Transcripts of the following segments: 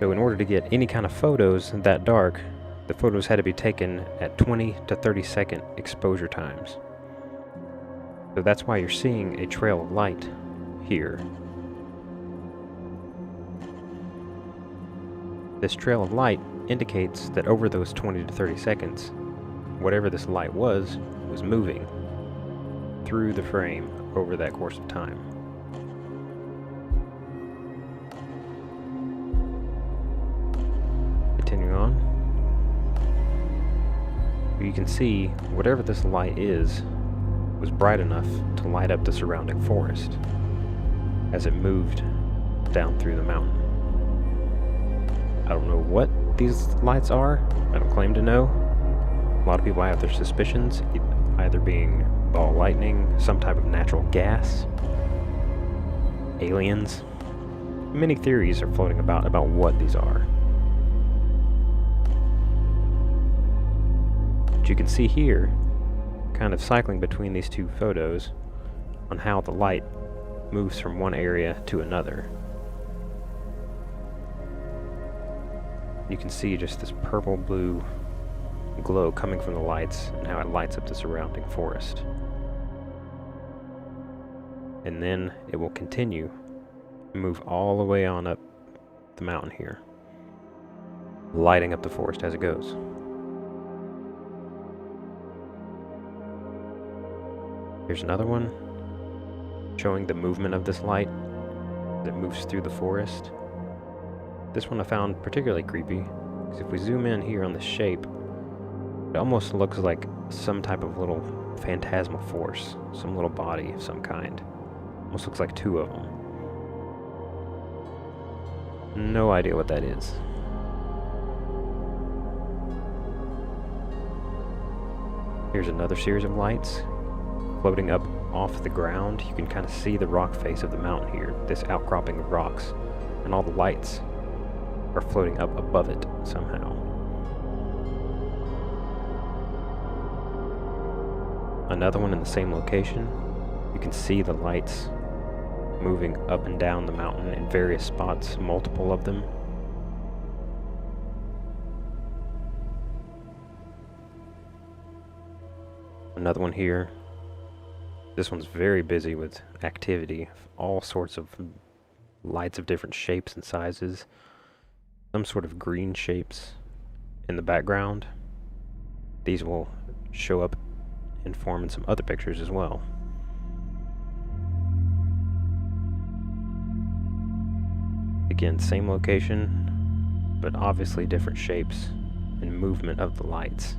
So in order to get any kind of photos that dark, the photos had to be taken at 20 to 30 second exposure times. So that's why you're seeing a trail of light here. This trail of light indicates that over those 20 to 30 seconds, whatever this light was moving through the frame over that course of time. Continuing on, you can see whatever this light is was bright enough to light up the surrounding forest as it moved down through the mountain. I don't know what these lights are. I don't claim to know. A lot of people have their suspicions, either being ball lightning, some type of natural gas, aliens. Many theories are floating about what these are. But you can see here, kind of cycling between these two photos, on how the light moves from one area to another. You can see just this purple-blue glow coming from the lights and how it lights up the surrounding forest. And then it will continue and move all the way on up the mountain here, lighting up the forest as it goes. Here's another one showing the movement of this light as it moves through the forest. This one I found particularly creepy, because if we zoom in here on the shape, it almost looks like some type of little phantasmal force, some little body of some kind. Almost looks like two of them. No idea what that is. Here's another series of lights floating up off the ground. You can kind of see the rock face of the mountain here, this outcropping of rocks, and all the lights are floating up above it somehow. Another one in the same location. You can see the lights moving up and down the mountain in various spots, multiple of them. Another one here. This one's very busy with activity, all sorts of lights of different shapes and sizes. Some sort of green shapes in the background. These will show up and form in some other pictures as well. Again, same location, but obviously different shapes and movement of the lights.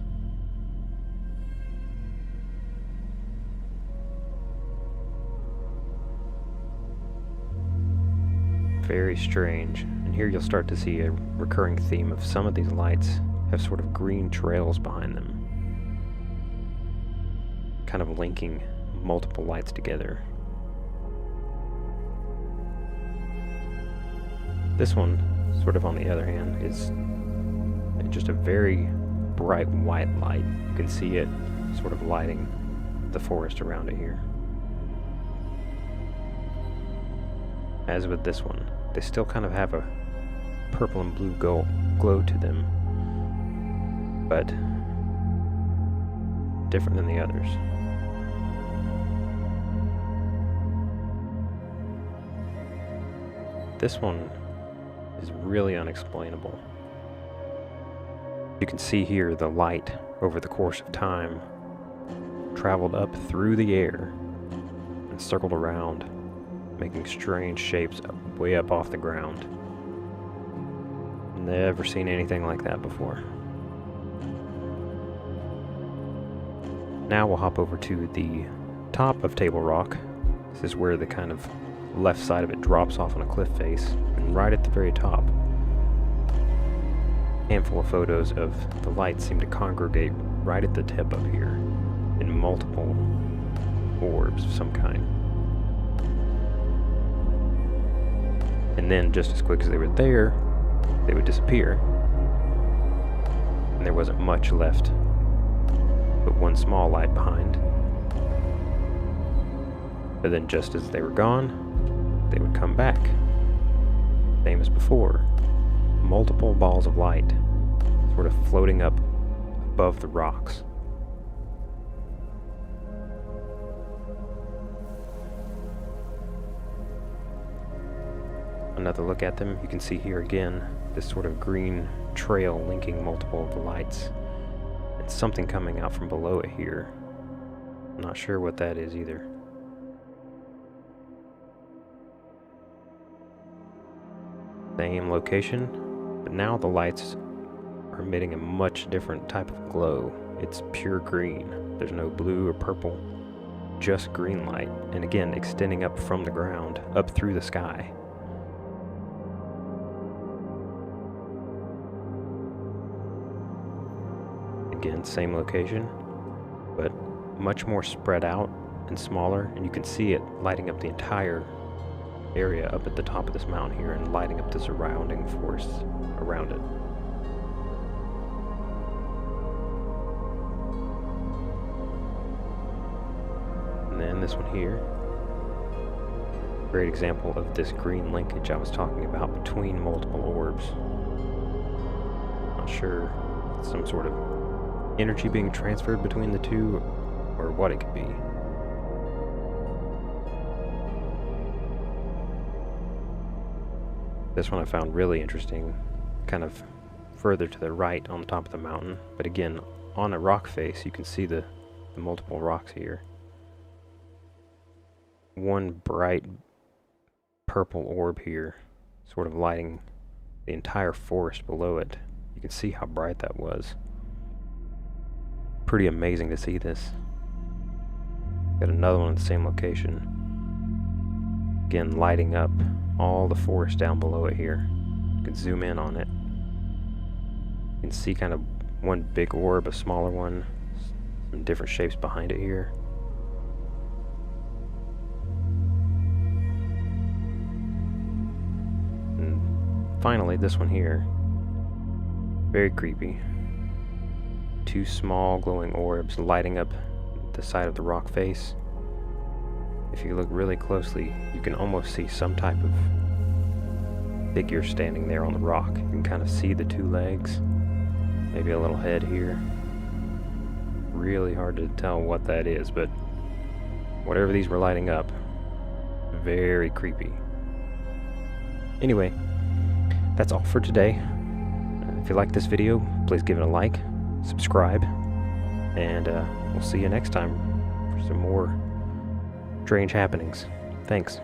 Very strange. And here you'll start to see a recurring theme of some of these lights have sort of green trails behind them, kind of linking multiple lights together. This one, sort of on the other hand, is just a very bright white light. You can see it sort of lighting the forest around it here. As with this one, they still kind of have a purple and blue glow to them, but different than the others. This one is really unexplainable. You can see here the light over the course of time traveled up through the air and circled around, making strange shapes way up off the ground. Never seen anything like that before. Now we'll hop over to the top of Table Rock. This is where the kind of left side of it drops off on a cliff face, and right at the very top, a handful of photos of the lights seem to congregate right at the tip up here in multiple orbs of some kind. And then, just as quick as they were there, they would disappear. And there wasn't much left but one small light behind. But then, just as they were gone, they would come back. Same as before. multiple balls of light sort of floating up above the rocks. Another look at them, you can see here again this sort of green trail linking multiple of the lights. And something coming out from below it here. I'm not sure what that is either. Same location, but now the lights are emitting a much different type of glow. It's pure green. There's no blue or purple, just green light, and again extending up from the ground, up through the sky. Again, same location, but much more spread out and smaller, and you can see it lighting up the entire area up at the top of this mountain here and lighting up the surrounding forests around it. And then this one here, great example of this green linkage I was talking about between multiple orbs. Not sure if it's some sort of energy being transferred between the two or what it could be. This one I found really interesting, kind of further to the right on the top of the mountain, but again, on a rock face you can see the multiple rocks here. One bright purple orb here, sort of lighting the entire forest below it. You can see how bright that was. Pretty amazing to see this. Got another one in the same location. Again, lighting up all the forest down below it here. You can zoom in on it. You can see kind of one big orb, a smaller one, some different shapes behind it here. And finally, this one here. Very creepy. Two small glowing orbs lighting up the side of the rock face. If you look really closely, you can almost see some type of figure standing there on the rock. You can kind of see the two legs, maybe a little head here. Really hard to tell what that is, but whatever these were lighting up, very creepy. Anyway, that's all for today. If you like this video, please give it a like, subscribe, and we'll see you next time for some more strange happenings. Thanks.